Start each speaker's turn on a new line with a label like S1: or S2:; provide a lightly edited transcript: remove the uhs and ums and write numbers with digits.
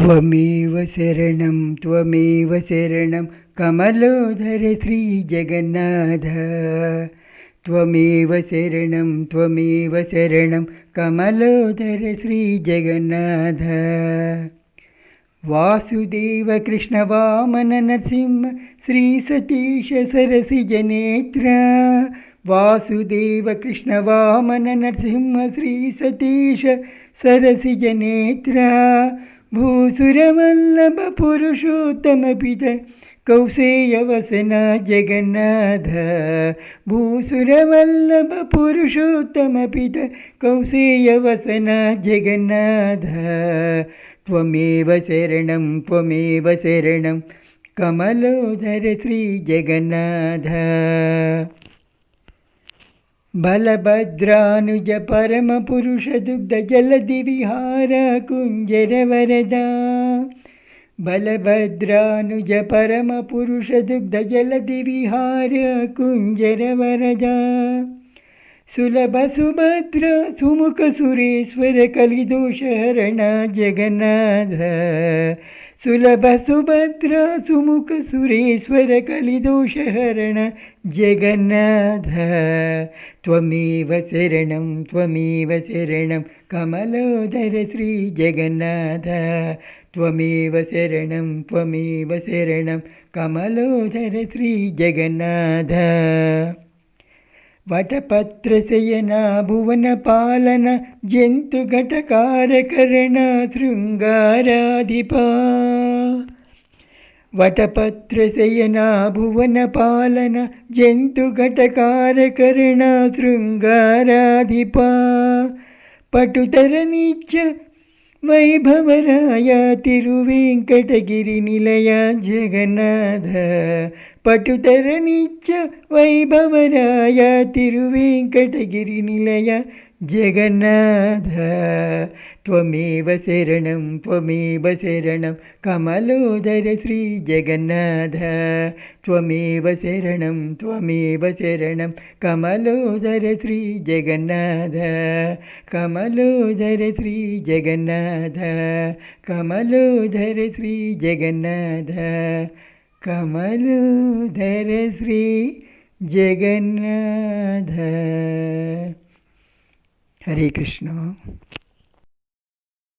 S1: त्वमेव शरणं कमलोदर श्रीजगन्नाथ। त्वमेव शरणं कमलोदर श्रीजगन्नाथ। वासुदेव कृष्ण वामन नरसिंह श्री सतीश सरसिजनेत्र। वासुदेव कृष्ण वामन नरसिंह श्री सतीश सरसिजनेत्र। भूसुरवल्लभ पुरुषोत्तम पित कौसेयवसना जगन्नाथ। भूसुरवल्लभ पुरुषोत्तम पित कौसेयवसना जगन्नाथ। त्वमेव शरणं कमलोदर श्रीजगन्नाथ। बलभद्रानुज परम पुरुष दुग्ध जलधि विहार कुंजर वरदा। बलभद्रानुज परम पुरुष दुग्ध जलधि विहार कुंजर वरदा। सुलभ सुभद्र सुमुख सुरेश्वर कलिदोष हरण जगन्नाथ। सुलभ सुभद्र सुमुख सुरेश्वर कलिदोष हरण जगन्नाथ। त्वमेव शरणं कमलोदर श्रीजगन्नाथ। त्वमेव शरणं कमलोदर श्रीजगन्नाथ। वटपत्रशयना भुवनपालन जन्तुघटकारकरण शृङ्गाराधिपा। वटपत्रशयना भुवनपालन जन्तुघटकारकरण शृङ्गाराधिपा। पटुतरनीच वैभवराय तिरुवेङ्कटगिरिनिलय जगन्नाथ। पटुतरनीच वैभवराय तिरुवेङ्कटगिरिनिलय जगन्नाथ। त्वमेव शरणं कमलोदर श्रीजगन्नाथ। त्वमेव शरणं कमलोदर श्रीजगन्नाथ। कमलोदर श्रीजगन्नाथ। कमलोदर श्रीजगन्नाथ। कमलोदर श्रीजगन्नाथ। हरे कृष्ण।